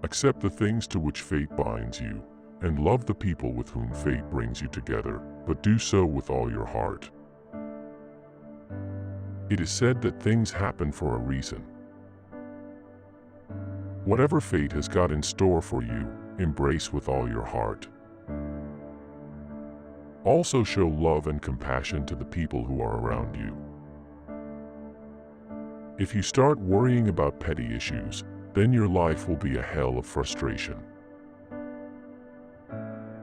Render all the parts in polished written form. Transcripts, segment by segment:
Accept the things to which fate binds you, and love the people with whom fate brings you together, but do so with all your heart. It is said that things happen for a reason. Whatever fate has got in store for you, embrace with all your heart. Also show love and compassion to the people who are around you. If you start worrying about petty issues, then your life will be a hell of frustration.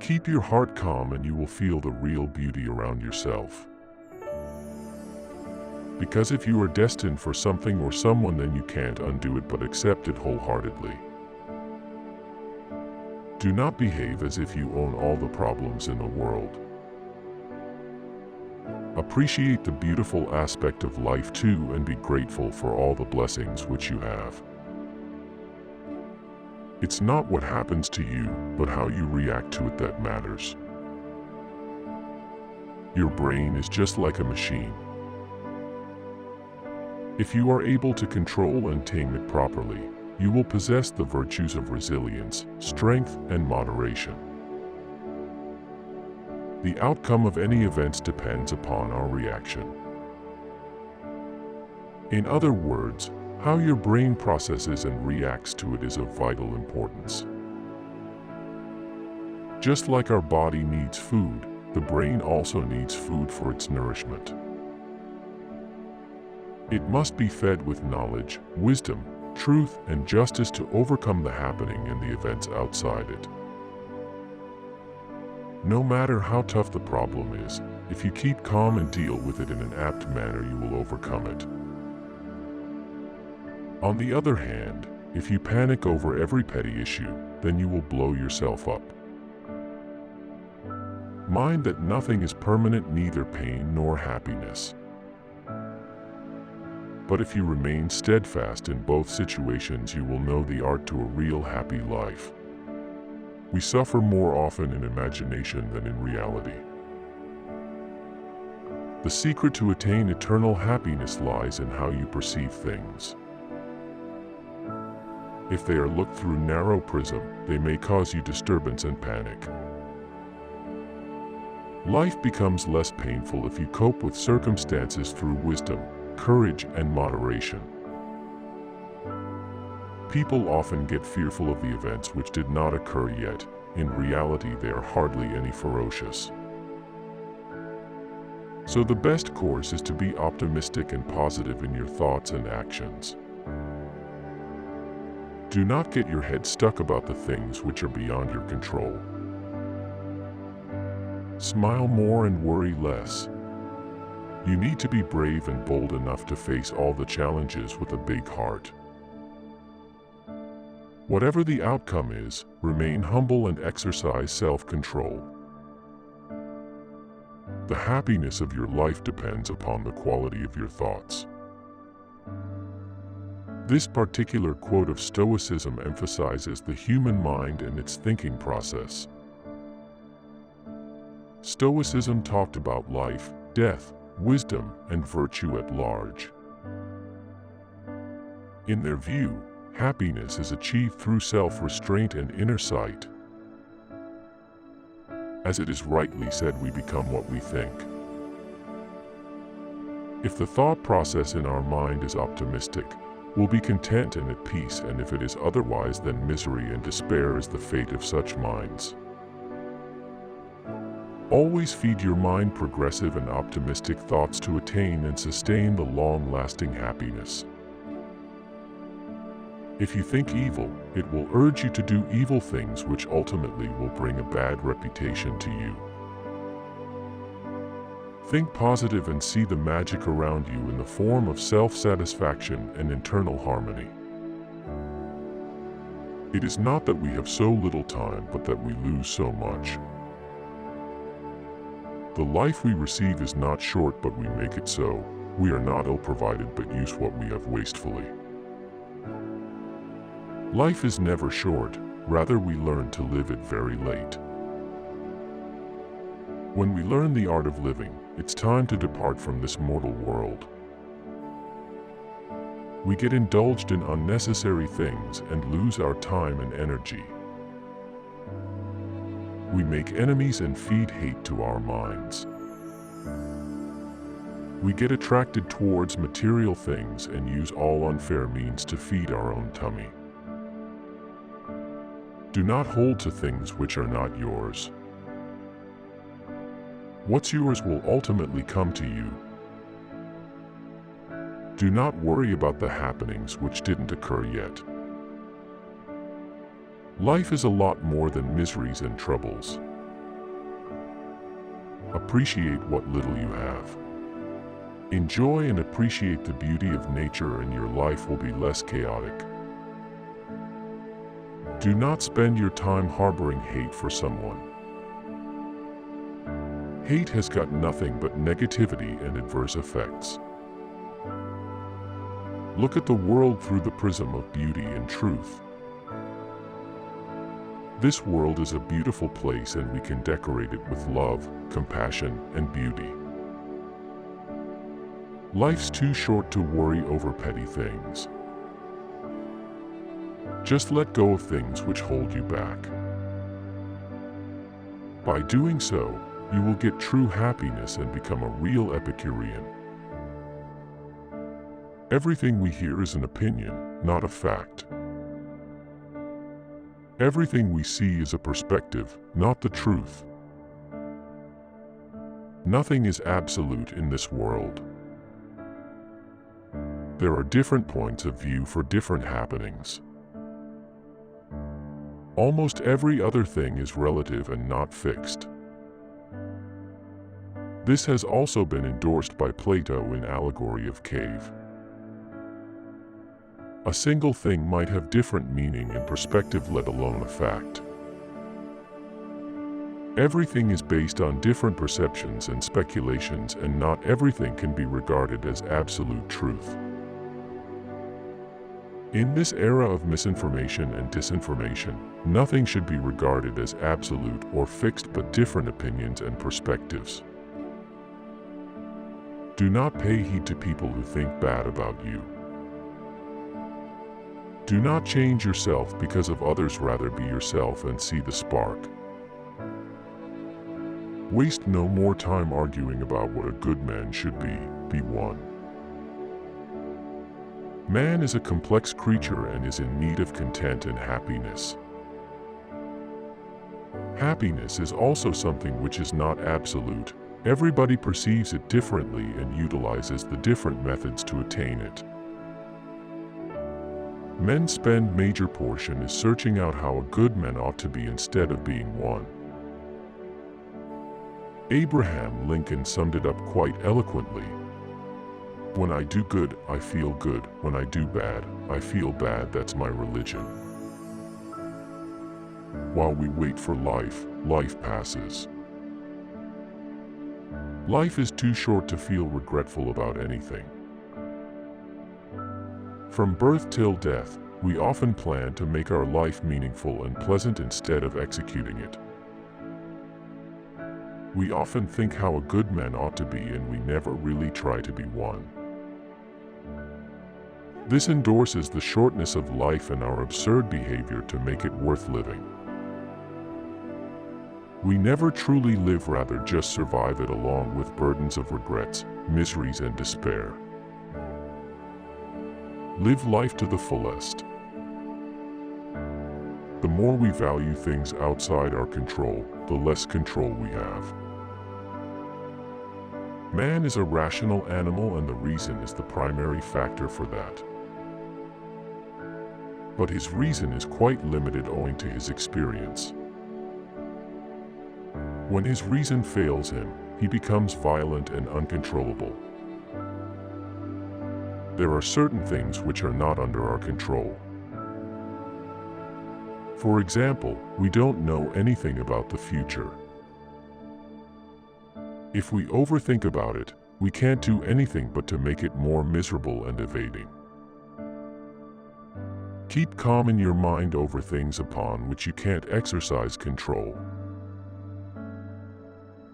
Keep your heart calm and you will feel the real beauty around yourself. Because if you are destined for something or someone, then you can't undo it but accept it wholeheartedly. Do not behave as if you own all the problems in the world. Appreciate the beautiful aspect of life too, and be grateful for all the blessings which you have. It's not what happens to you, but how you react to it that matters. Your brain is just like a machine. If you are able to control and tame it properly, you will possess the virtues of resilience, strength, and moderation. The outcome of any events depends upon our reaction. In other words, how your brain processes and reacts to it is of vital importance. Just like our body needs food, the brain also needs food for its nourishment. It must be fed with knowledge, wisdom, truth, and justice to overcome the happening and the events outside it. No matter how tough the problem is, if you keep calm and deal with it in an apt manner, you will overcome it. On the other hand, if you panic over every petty issue, then you will blow yourself up. Mind that nothing is permanent, neither pain nor happiness. But if you remain steadfast in both situations, you will know the art to a real happy life. We suffer more often in imagination than in reality. The secret to attain eternal happiness lies in how you perceive things. If they are looked through narrow prism, they may cause you disturbance and panic. Life becomes less painful if you cope with circumstances through wisdom, courage, and moderation. People often get fearful of the events which did not occur yet. In reality, they are hardly any ferocious. So the best course is to be optimistic and positive in your thoughts and actions. Do not get your head stuck about the things which are beyond your control. Smile more and worry less. You need to be brave and bold enough to face all the challenges with a big heart. Whatever the outcome is, remain humble and exercise self-control. The happiness of your life depends upon the quality of your thoughts. This particular quote of Stoicism emphasizes the human mind and its thinking process. Stoicism talked about life, death, wisdom, and virtue at large. In their view, happiness is achieved through self-restraint and inner sight. As it is rightly said, we become what we think. If the thought process in our mind is optimistic, we'll be content and at peace, and if it is otherwise, then misery and despair is the fate of such minds. Always feed your mind progressive and optimistic thoughts to attain and sustain the long-lasting happiness. If you think evil, it will urge you to do evil things, which ultimately will bring a bad reputation to you. Think positive and see the magic around you in the form of self-satisfaction and internal harmony. It is not that we have so little time, but that we lose so much. The life we receive is not short, but we make it so. We are not ill-provided, but use what we have wastefully. Life is never short, rather we learn to live it very late. When we learn the art of living, it's time to depart from this mortal world. We get indulged in unnecessary things and lose our time and energy. We make enemies and feed hate to our minds. We get attracted towards material things and use all unfair means to feed our own tummy. Do not hold to things which are not yours. What's yours will ultimately come to you. Do not worry about the happenings which didn't occur yet. Life is a lot more than miseries and troubles. Appreciate what little you have. Enjoy and appreciate the beauty of nature, and your life will be less chaotic. Do not spend your time harboring hate for someone. Hate has got nothing but negativity and adverse effects. Look at the world through the prism of beauty and truth. This world is a beautiful place, and we can decorate it with love, compassion, and beauty. Life's too short to worry over petty things. Just let go of things which hold you back. By doing so, you will get true happiness and become a real Epicurean. Everything we hear is an opinion, not a fact. Everything we see is a perspective, not the truth. Nothing is absolute in this world. There are different points of view for different happenings. Almost every other thing is relative and not fixed. This has also been endorsed by Plato in Allegory of Cave. A single thing might have different meaning and perspective, let alone a fact. Everything is based on different perceptions and speculations, and not everything can be regarded as absolute truth. In this era of misinformation and disinformation, nothing should be regarded as absolute or fixed, but different opinions and perspectives. Do not pay heed to people who think bad about you. Do not change yourself because of others, rather be yourself and see the spark. Waste no more time arguing about what a good man should be one. Man is a complex creature and is in need of content and happiness. Happiness is also something which is not absolute. Everybody perceives it differently and utilizes the different methods to attain it. Men spend major portion is searching out how a good man ought to be instead of being one. Abraham Lincoln summed it up quite eloquently. When I do good, I feel good. When I do bad, I feel bad. That's my religion. While we wait for life, life passes. Life is too short to feel regretful about anything. From birth till death, we often plan to make our life meaningful and pleasant instead of executing it. We often think how a good man ought to be, and we never really try to be one. This endorses the shortness of life and our absurd behavior to make it worth living. We never truly live, rather just survive it, along with burdens of regrets, miseries, and despair. Live life to the fullest. The more we value things outside our control, the less control we have. Man is a rational animal, and the reason is the primary factor for that. But his reason is quite limited owing to his experience. When his reason fails him, he becomes violent and uncontrollable. There are certain things which are not under our control. For example, we don't know anything about the future. If we overthink about it, we can't do anything but to make it more miserable and evading. Keep calm in your mind over things upon which you can't exercise control.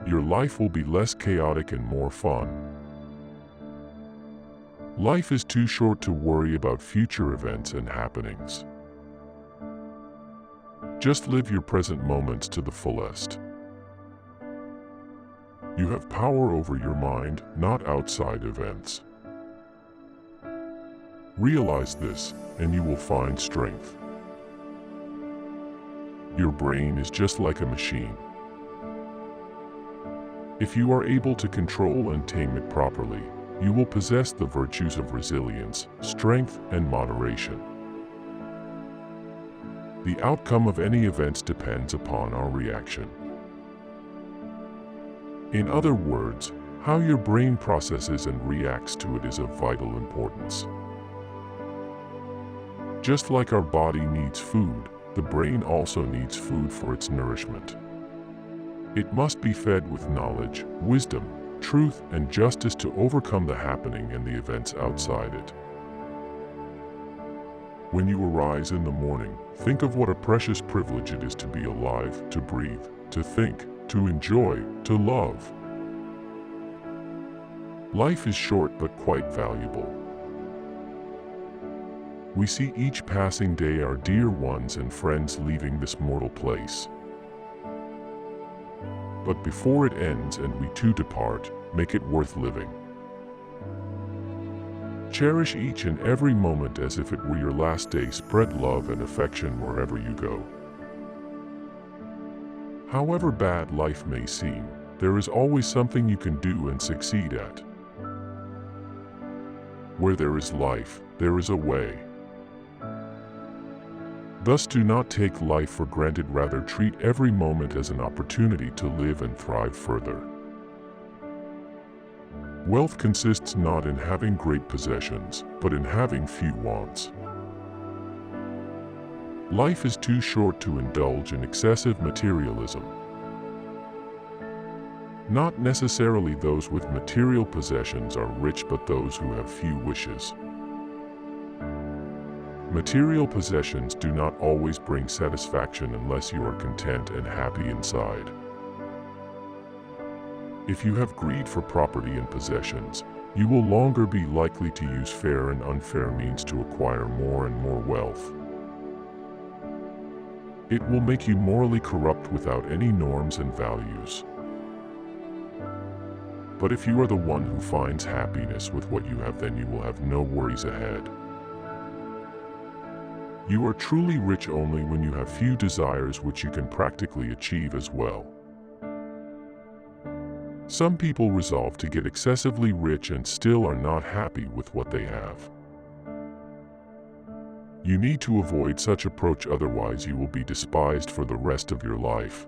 Your life will be less chaotic and more fun. Life is too short to worry about future events and happenings. Just live your present moments to the fullest. You have power over your mind, not outside events. Realize this, and you will find strength. Your brain is just like a machine. If you are able to control and tame it properly, you will possess the virtues of resilience, strength, and moderation. The outcome of any events depends upon our reaction. In other words, how your brain processes and reacts to it is of vital importance. Just like our body needs food, the brain also needs food for its nourishment. It must be fed with knowledge, wisdom, truth, and justice to overcome the happening and the events outside it. When you arise in the morning, think of what a precious privilege it is to be alive, to breathe, to think, to enjoy, to love. Life is short but quite valuable. We see each passing day our dear ones and friends leaving this mortal place. But before it ends and we too depart, make it worth living. Cherish each and every moment as if it were your last day. Spread love and affection wherever you go. However bad life may seem, there is always something you can do and succeed at. Where there is life, there is a way. Thus do not take life for granted, rather treat every moment as an opportunity to live and thrive further. Wealth consists not in having great possessions, but in having few wants. Life is too short to indulge in excessive materialism. Not necessarily those with material possessions are rich, but those who have few wishes. Material possessions do not always bring satisfaction unless you are content and happy inside. If you have greed for property and possessions, you will longer be likely to use fair and unfair means to acquire more and more wealth. It will make you morally corrupt without any norms and values. But if you are the one who finds happiness with what you have, then you will have no worries ahead. You are truly rich only when you have few desires, which you can practically achieve as well. Some people resolve to get excessively rich and still are not happy with what they have. You need to avoid such approach, otherwise you will be despised for the rest of your life.